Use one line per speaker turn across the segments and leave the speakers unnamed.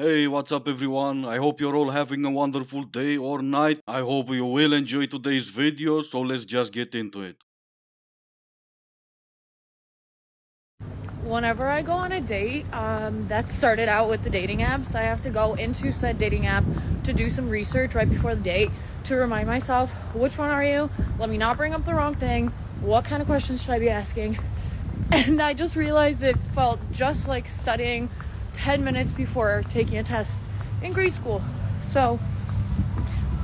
Hey, what's up everyone? I hope you're all having a wonderful day or night. I hope you will enjoy today's video, so let's just get into it.
Whenever I go on a date, that started out with the dating apps. I have to go into said dating app to do some research right before the date to remind myself, which one are you? Let me not bring up the wrong thing. What kind of questions should I be asking? And I just realized it felt just like studying 10 minutes before taking a test in grade school. So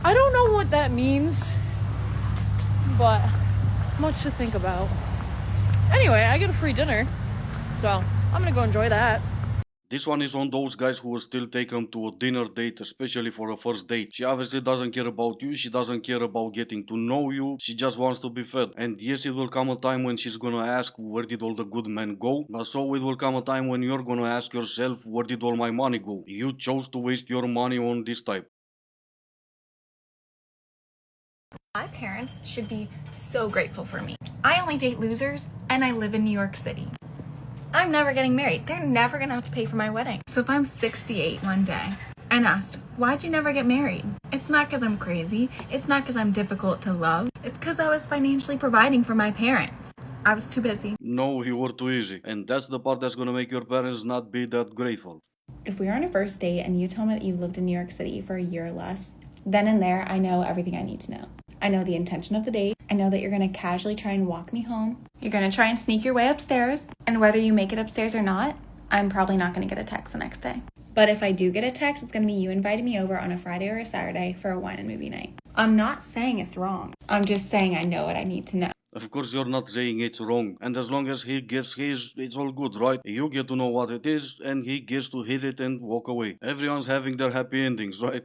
I don't know what that means, but much to think about. Anyway, I get a free dinner, so I'm gonna go enjoy that.
This one is on those guys who will still take them to a dinner date, especially for a first date. She obviously doesn't care about you, she doesn't care about getting to know you, she just wants to be fed. And yes, it will come a time when she's gonna ask, where did all the good men go? But so it will come a time when you're gonna ask yourself, where did all my money go? You chose to waste your money on this type.
My parents should be so grateful for me. I only date losers, and I live in New York City. I'm never getting married. They're never gonna have to pay for my wedding. So if I'm 68 one day and asked, why'd you never get married? It's not because I'm crazy. It's not because I'm difficult to love. It's because I was financially providing for my parents. I was too busy.
No, you were too easy. And that's the part that's gonna make your parents not be that grateful.
If we are on a first date and you tell me that you've lived in New York City for a year or less, then and there, I know everything I need to know. I know the intention of the date. I know that you're going to casually try and walk me home. You're going to try and sneak your way upstairs. And whether you make it upstairs or not, I'm probably not going to get a text the next day. But if I do get a text, it's going to be you inviting me over on a Friday or a Saturday for a wine and movie night. I'm not saying it's wrong. I'm just saying I know what I need to know.
Of course, you're not saying it's wrong, and as long as he gets his, it's all good, right? You get to know what it is, and he gets to hit it and walk away. Everyone's having their happy endings, right?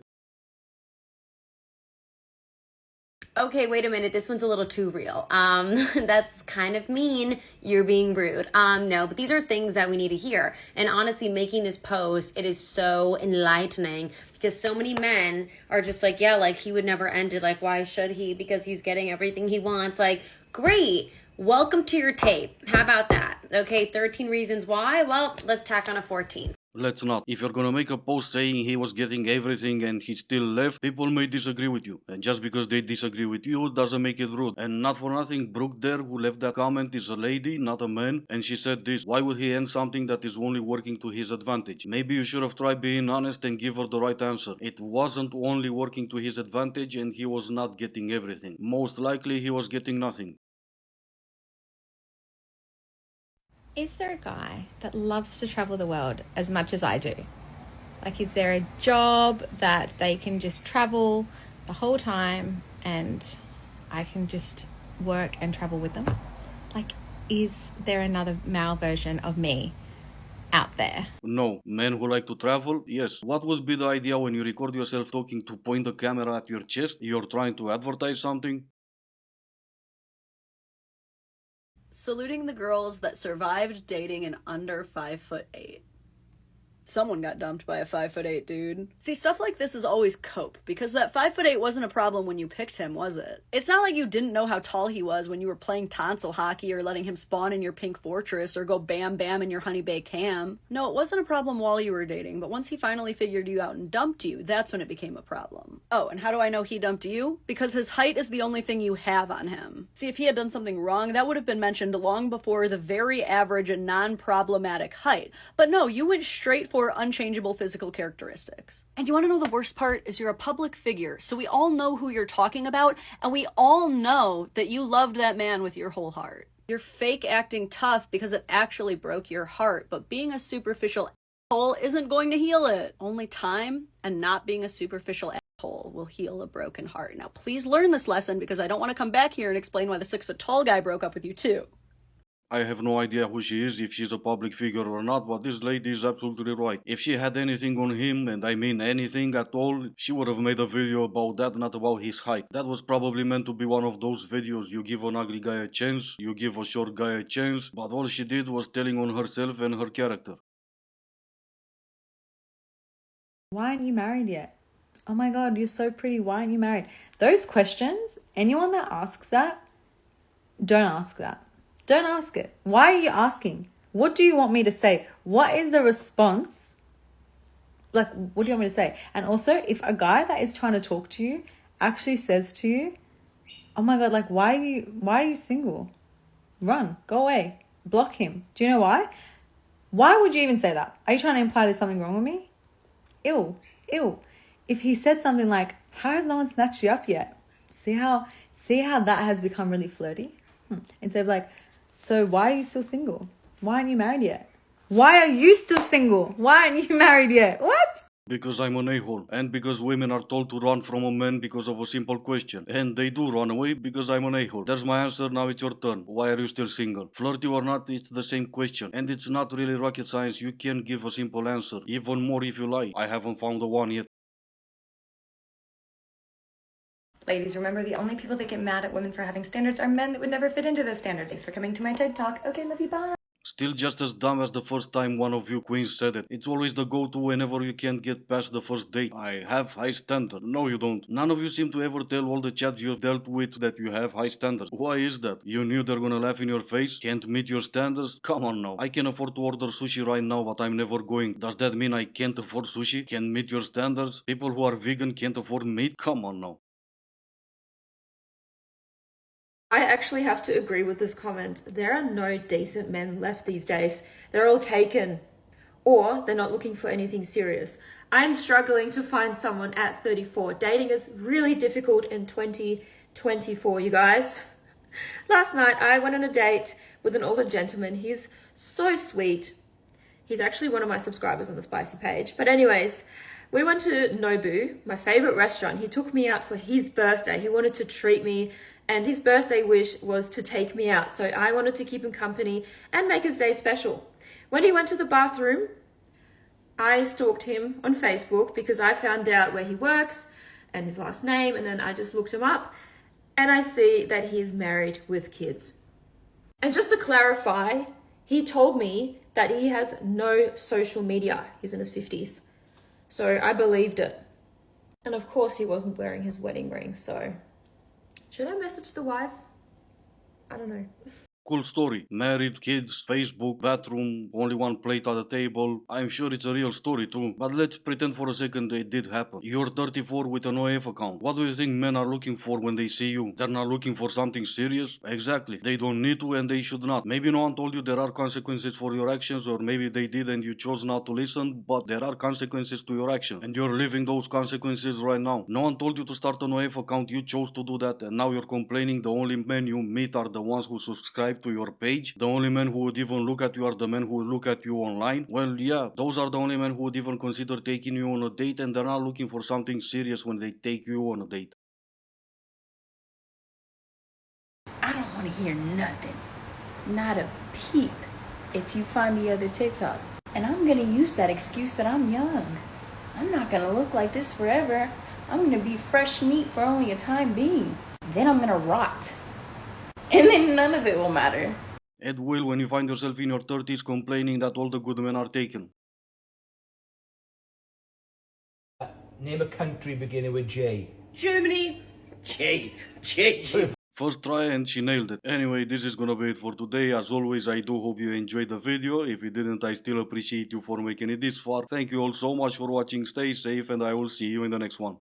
Okay, wait a minute. This one's a little too real. That's kind of mean. You're being rude. No, but these are things that we need to hear. And honestly, making this post, it is so enlightening because so many men are just like, yeah, like he would never end it. Like, why should he? Because he's getting everything he wants. Like, great. Welcome to your tape. How about that? Okay, 13 reasons why. Well, let's tack on a 14.
Let's not. If you're gonna make a post saying he was getting everything and he still left, people may disagree with you. And just because they disagree with you doesn't make it rude. And not for nothing, Brooke there, who left that comment, is a lady, not a man. And she said this: why would he end something that is only working to his advantage? Maybe you should have tried being honest and give her the right answer. It wasn't only working to his advantage and he was not getting everything. Most likely he was getting nothing.
Is there a guy that loves to travel the world as much as I do? Like, is there a job that they can just travel the whole time and I can just work and travel with them? Like, is there another male version of me out there?
No. Men who like to travel? Yes. What would be the idea when you record yourself talking to point the camera at your chest? You're trying to advertise something?
Saluting the girls that survived dating an under 5'8". Someone got dumped by a 5'8" dude. See, stuff like this is always cope, because that 5'8" wasn't a problem when you picked him, was it? It's not like you didn't know how tall he was when you were playing tonsil hockey or letting him spawn in your pink fortress or go bam bam in your honey baked ham. No, it wasn't a problem while you were dating, but once he finally figured you out and dumped you, that's when it became a problem. Oh, and how do I know he dumped you? Because his height is the only thing you have on him. See, if he had done something wrong, that would have been mentioned long before the very average and non-problematic height. But no, you went straight for unchangeable physical characteristics. And you want to know the worst part is you're a public figure, so we all know who you're talking about, and we all know that you loved that man with your whole heart. You're fake acting tough because it actually broke your heart, but being a superficial asshole isn't going to heal it. Only time and not being a superficial asshole will heal a broken heart. Now please learn this lesson, because I don't want to come back here and explain why the 6-foot-tall guy broke up with you too.
I have no idea who she is, if she's a public figure or not, but this lady is absolutely right. If she had anything on him, and I mean anything at all, she would have made a video about that, not about his height. That was probably meant to be one of those videos, you give an ugly guy a chance, you give a short guy a chance, but all she did was telling on herself and her character.
Why aren't you married yet? Oh my God, you're so pretty. Why aren't you married? Those questions, anyone that asks that, don't ask that. Don't ask it. Why are you asking? What do you want me to say? What is the response Like, what do you want me to say? And also, if a guy that is trying to talk to you actually says to you, oh my God, like, why are you single? Run, go away, block him. Do you know why? Why would you even say that? Are you trying to imply there's something wrong with me? Ew. If he said something like, how has no one snatched you up yet? See how that has become really flirty? Instead of like, so why are you still single? Why aren't you married yet? Why are you still single? Why aren't you married yet? What?
Because I'm an a-hole, and because women are told to run from a man because of a simple question. And they do run away because I'm an a-hole. There's my answer, now it's your turn. Why are you still single? Flirty or not, it's the same question. And it's not really rocket science, you can give a simple answer. Even more if you like. I haven't found the one yet.
Ladies, remember, the only people that get mad at women for having standards are men that would never fit into those standards. Thanks for coming to my TED Talk. Okay, love you, bye.
Still just as dumb as the first time one of you queens said it. It's always the go-to whenever you can't get past the first date. I have high standard. No, you don't. None of you seem to ever tell all the chats you've dealt with that you have high standards. Why is that? You knew they're gonna laugh in your face? Can't meet your standards? Come on now. I can afford to order sushi right now, but I'm never going. Does that mean I can't afford sushi? Can't meet your standards? People who are vegan can't afford meat? Come on now.
I actually have to agree with this comment. There are no decent men left these days. They're all taken, or they're not looking for anything serious. I'm struggling to find someone at 34. Dating is really difficult in 2024, you guys. Last night, I went on a date with an older gentleman. He's so sweet. He's actually one of my subscribers on the Spicy page. But anyways, we went to Nobu, my favorite restaurant. He took me out for his birthday. He wanted to treat me, and his birthday wish was to take me out. So I wanted to keep him company and make his day special. When he went to the bathroom, I stalked him on Facebook because I found out where he works and his last name, and then I just looked him up, and I see that he's married with kids. And just to clarify, he told me that he has no social media. He's in his 50s. So I believed it. And of course he wasn't wearing his wedding ring, so should I message the wife? I don't know.
Cool story. Married, kids, Facebook, bathroom, only one plate at the table. I'm sure it's a real story too. But let's pretend for a second it did happen. You're 34 with an OF account. What do you think men are looking for when they see you? They're not looking for something serious? Exactly. They don't need to and they should not. Maybe no one told you there are consequences for your actions, or maybe they did and you chose not to listen, but there are consequences to your action. And you're living those consequences right now. No one told you to start an OF account, you chose to do that, and now you're complaining the only men you meet are the ones who subscribe to your page. The only men who would even look at you are the men who would look at you online. Well, yeah, those are the only men who would even consider taking you on a date, and they're not looking for something serious when they take you on a date.
I don't want to hear nothing. Not a peep if you find the other TikTok. And I'm going to use that excuse that I'm young. I'm not going to look like this forever. I'm going to be fresh meat for only a time being. Then I'm going to rot. And then none of it will matter.
It will when you find yourself in your 30s complaining that all the good men are taken.
Name a country beginning with J.
Germany.
J.
First try and she nailed it. Anyway, this is gonna be it for today. As always, I do hope you enjoyed the video. If you didn't, I still appreciate you for making it this far. Thank you all so much for watching. Stay safe and I will see you in the next one.